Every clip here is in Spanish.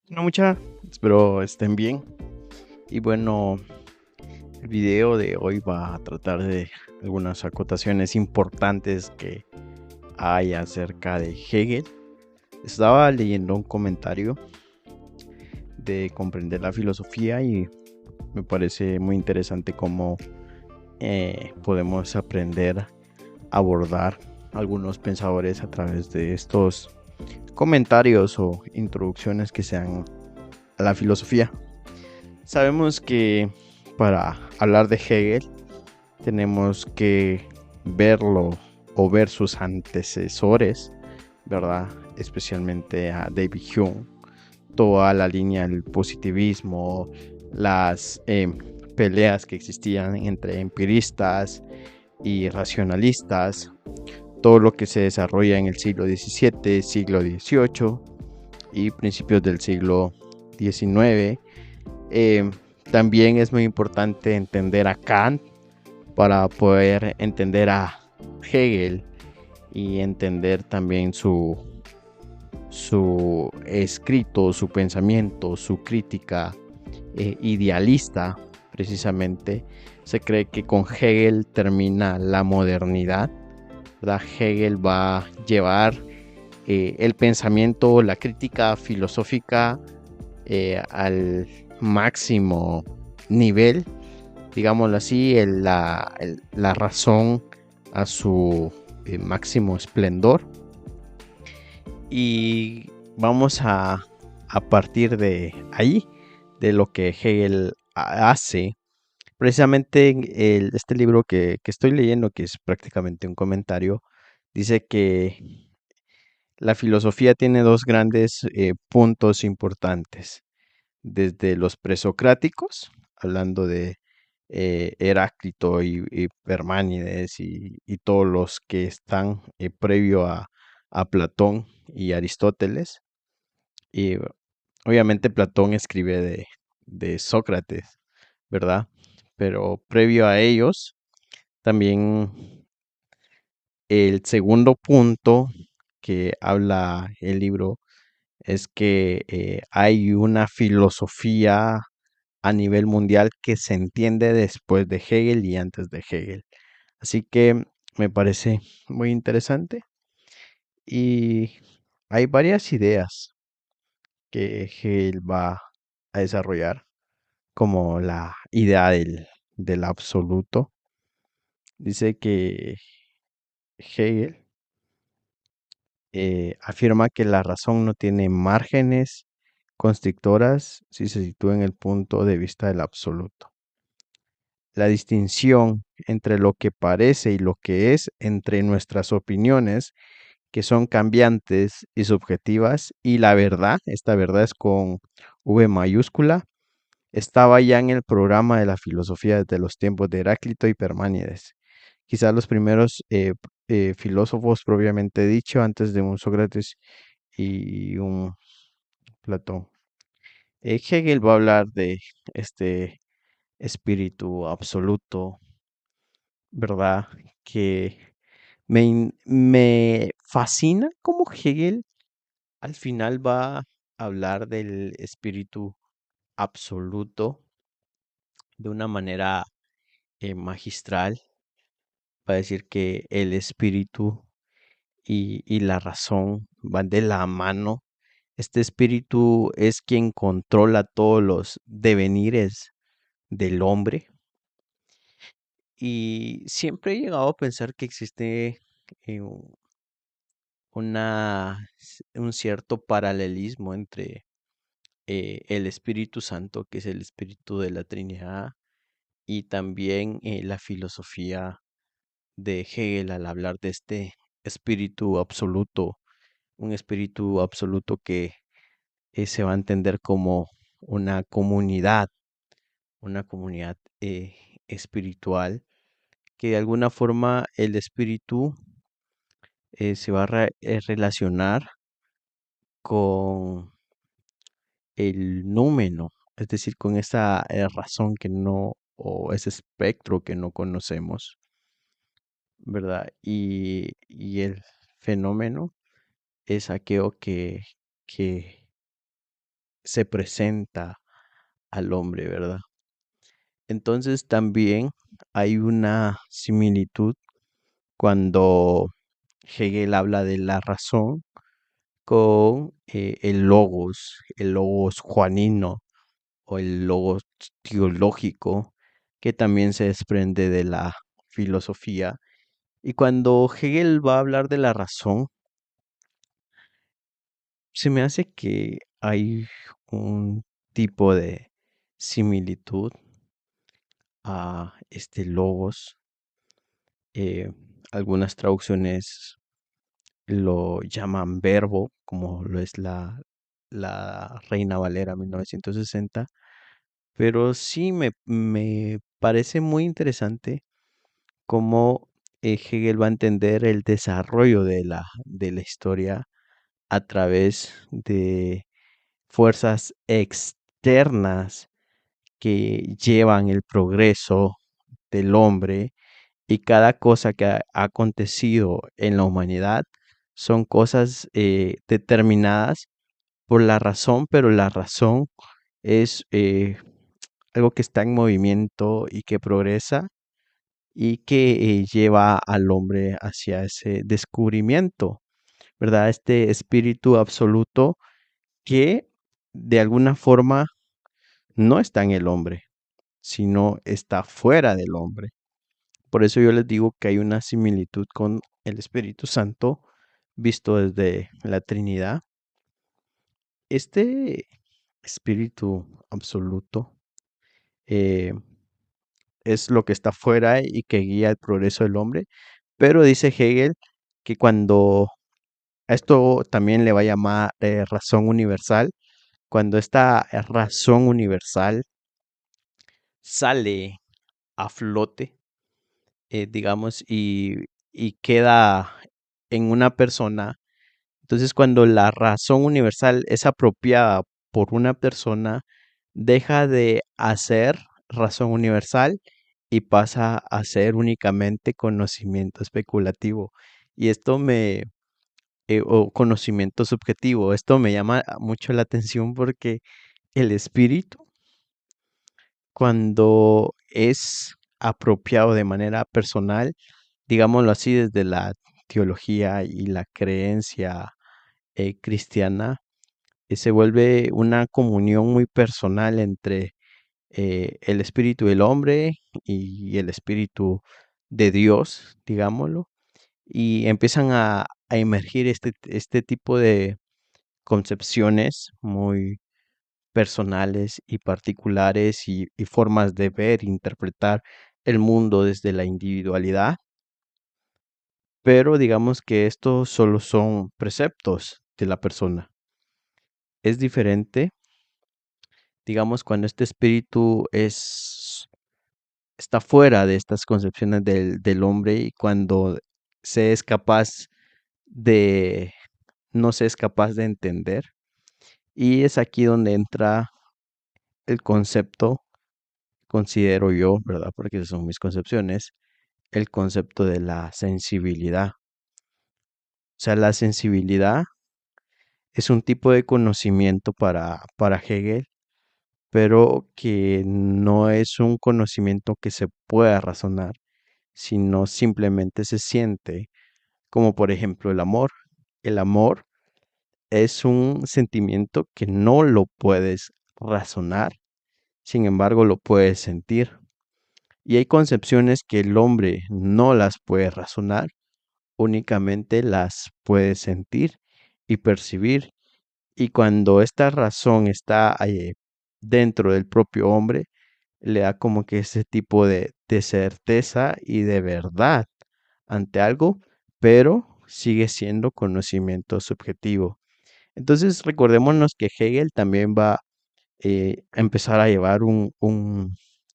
No mucha, espero estén bien. Y bueno, el video de hoy va a tratar de algunas acotaciones importantes que hay acerca de Hegel. Estaba leyendo un comentario de comprender la filosofía y me parece muy interesante cómo podemos aprender a abordar algunos pensadores a través de estos comentarios o introducciones que sean a la filosofía. Sabemos que para hablar de Hegel tenemos que verlo o ver sus antecesores, ¿verdad? Especialmente a David Hume, toda la línea del positivismo, las peleas que existían entre empiristas y racionalistas, todo lo que se desarrolla en el siglo XVII, siglo XVIII y principios del siglo XIX. Eh, También es muy importante entender a Kant para poder entender a Hegel y entender también su escrito, su pensamiento, su crítica idealista. Precisamente se cree que con Hegel termina la modernidad, ¿verdad? Hegel va a llevar el pensamiento, la crítica filosófica al máximo nivel, digámoslo así, la razón a su máximo esplendor. Y vamos a partir de ahí, de lo que Hegel hace. Precisamente este libro que estoy leyendo, que es prácticamente un comentario, dice que la filosofía tiene dos grandes puntos importantes. Desde los presocráticos, hablando de Heráclito y Permánides y todos los que están previo a Platón y Aristóteles. Y obviamente Platón escribe de Sócrates, ¿verdad? Pero previo a ellos, también el segundo punto que habla el libro es que hay una filosofía a nivel mundial que se entiende después de Hegel y antes de Hegel. Así que me parece muy interesante y hay varias ideas que Hegel va a desarrollar, como la idea del absoluto. Dice que Hegel afirma que la razón no tiene márgenes constrictoras si se sitúa en el punto de vista del absoluto. La distinción entre lo que parece y lo que es, entre nuestras opiniones, que son cambiantes y subjetivas, y la verdad, esta verdad es con V mayúscula, estaba ya en el programa de la filosofía desde los tiempos de Heráclito y Permánides. Quizás los primeros filósofos propiamente dicho, antes de un Sócrates y un Platón. Hegel va a hablar de este espíritu absoluto, ¿verdad? Que me fascina cómo Hegel al final va a hablar del espíritu absoluto de una manera magistral. Va a decir que el espíritu y la razón van de la mano. Este espíritu es quien controla todos los devenires del hombre. Y siempre he llegado a pensar que existe eh, un cierto paralelismo entre el Espíritu Santo, que es el Espíritu de la Trinidad, y también la filosofía de Hegel al hablar de este espíritu absoluto, un espíritu absoluto que se va a entender como una comunidad espiritual, que de alguna forma el espíritu se va a relacionar con el númeno, es decir, con esa razón que no, o ese espectro que no conocemos, ¿verdad? Y el fenómeno es aquello que se presenta al hombre, ¿verdad? Entonces también hay una similitud cuando Hegel habla de la razón con el logos juanino o el logos teológico, que también se desprende de la filosofía. Y cuando Hegel va a hablar de la razón, se me hace que hay un tipo de similitud a este logos. eh, Algunas traducciones lo llaman verbo, como lo es la Reina Valera 1960, pero sí me parece muy interesante cómo Hegel va a entender el desarrollo de la historia a través de fuerzas externas que llevan el progreso del hombre, y cada cosa que ha acontecido en la humanidad son cosas determinadas por la razón, pero la razón es algo que está en movimiento y que progresa y que lleva al hombre hacia ese descubrimiento, ¿verdad? Este espíritu absoluto que de alguna forma no está en el hombre, sino está fuera del hombre. Por eso yo les digo que hay una similitud con el Espíritu Santo visto desde la Trinidad. Este espíritu absoluto eh, es lo que está fuera y que guía el progreso del hombre, pero dice Hegel que cuando a esto también le va a llamar razón universal, cuando esta razón universal sale a flote, digamos, y queda en una persona. Entonces, cuando la razón universal es apropiada por una persona, deja de hacer razón universal y pasa a ser únicamente conocimiento especulativo. Y o conocimiento subjetivo. Esto me llama mucho la atención porque el espíritu, cuando es apropiado de manera personal, digámoslo así, desde la teología y la creencia cristiana, se vuelve una comunión muy personal entre el espíritu del hombre y el espíritu de Dios, digámoslo, y empiezan a emergir este tipo de concepciones muy personales y particulares y formas de ver e interpretar el mundo desde la individualidad, pero digamos que estos solo son preceptos de la persona. Es diferente, digamos, cuando este espíritu está fuera de estas concepciones del hombre y cuando se es capaz de, no se es capaz de entender. Y es aquí donde entra el concepto, considero yo, ¿verdad? Porque esas son mis concepciones, el concepto de la sensibilidad. O sea, la sensibilidad es un tipo de conocimiento para Hegel, pero que no es un conocimiento que se pueda razonar, sino simplemente se siente, como por ejemplo el amor. El amor es un sentimiento que no lo puedes razonar, sin embargo lo puedes sentir. Y hay concepciones que el hombre no las puede razonar, únicamente las puede sentir y percibir. Y cuando esta razón está dentro del propio hombre, le da como que ese tipo de certeza y de verdad ante algo, pero sigue siendo conocimiento subjetivo. Entonces, recordémonos que Hegel también va a empezar a llevar un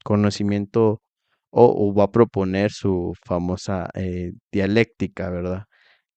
conocimiento o va a proponer su famosa dialéctica, ¿verdad?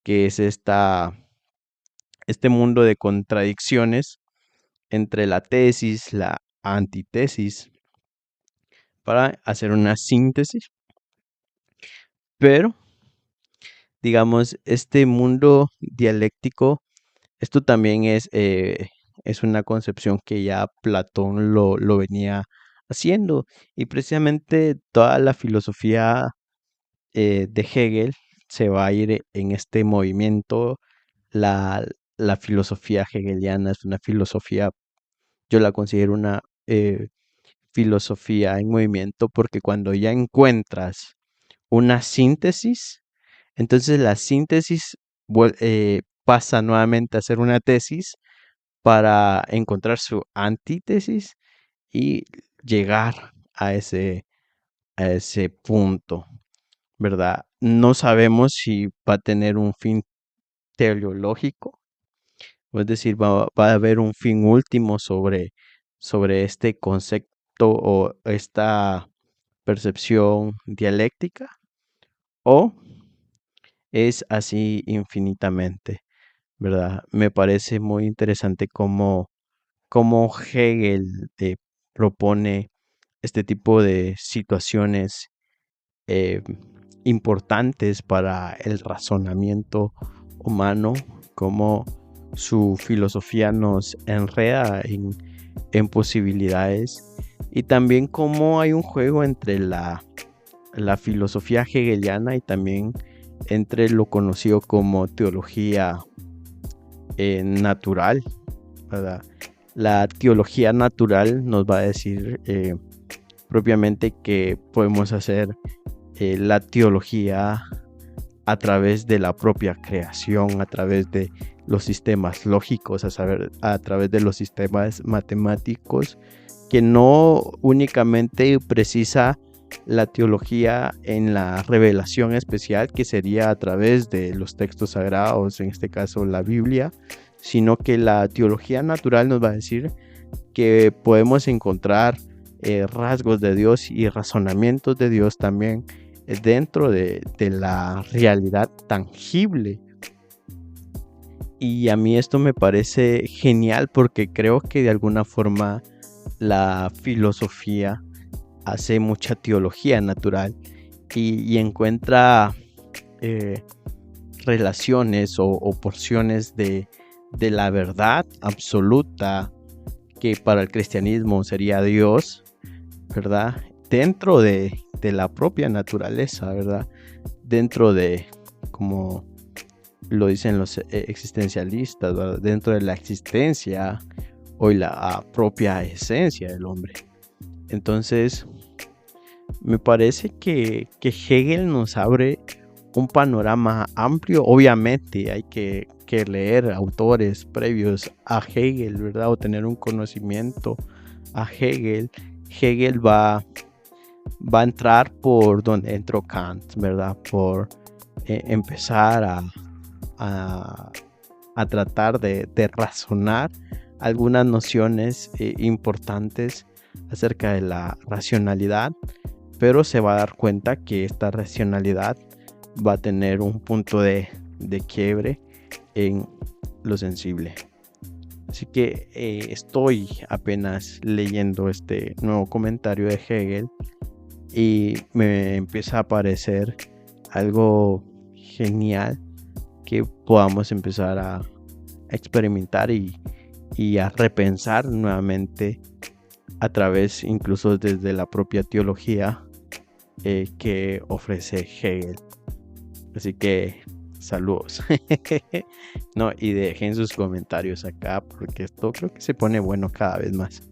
Que es este mundo de contradicciones entre la tesis, la antítesis, para hacer una síntesis, pero digamos, este mundo dialéctico, esto también es es una concepción que ya Platón lo venía haciendo. Y precisamente toda la filosofía de Hegel se va a ir en este movimiento. La, la filosofía hegeliana es una filosofía, yo la considero una filosofía en movimiento, porque cuando ya encuentras una síntesis, entonces la síntesis pasa nuevamente a ser una tesis para encontrar su antítesis y llegar a ese punto, ¿verdad? No sabemos si va a tener un fin teleológico, es decir, va a haber un fin último sobre este concepto o esta percepción dialéctica, o es así infinitamente, ¿verdad? Me parece muy interesante cómo Hegel propone este tipo de situaciones eh, importantes para el razonamiento humano, cómo su filosofía nos enreda en posibilidades, y también cómo hay un juego entre la filosofía hegeliana y también entre lo conocido como teología natural, ¿verdad? La teología natural nos va a decir propiamente que podemos hacer la teología a través de la propia creación, a través de los sistemas lógicos, a través de los sistemas matemáticos, que no únicamente precisa la teología en la revelación especial, que sería a través de los textos sagrados, en este caso la Biblia, sino que la teología natural nos va a decir que podemos encontrar rasgos de Dios y razonamientos de Dios también dentro de la realidad tangible. Y a mí esto me parece genial, porque creo que de alguna forma la filosofía hace mucha teología natural y encuentra relaciones o porciones de la verdad absoluta, que para el cristianismo sería Dios, ¿verdad? Dentro de la propia naturaleza, ¿verdad? Dentro de, como lo dicen los existencialistas, ¿verdad? Dentro de la existencia o la propia esencia del hombre. Entonces, me parece que Hegel nos abre un panorama amplio. Obviamente hay que leer autores previos a Hegel, ¿verdad? O tener un conocimiento a Hegel. Hegel va a entrar por donde entró Kant, ¿verdad? Por empezar a tratar de razonar algunas nociones importantes acerca de la racionalidad, pero se va a dar cuenta que esta racionalidad va a tener un punto de quiebre en lo sensible. Así que estoy apenas leyendo este nuevo comentario de Hegel y me empieza a parecer algo genial que podamos empezar a experimentar y a repensar nuevamente a través, incluso desde la propia teología que ofrece Hegel. Así que saludos. No, y dejen sus comentarios acá, porque esto creo que se pone bueno cada vez más.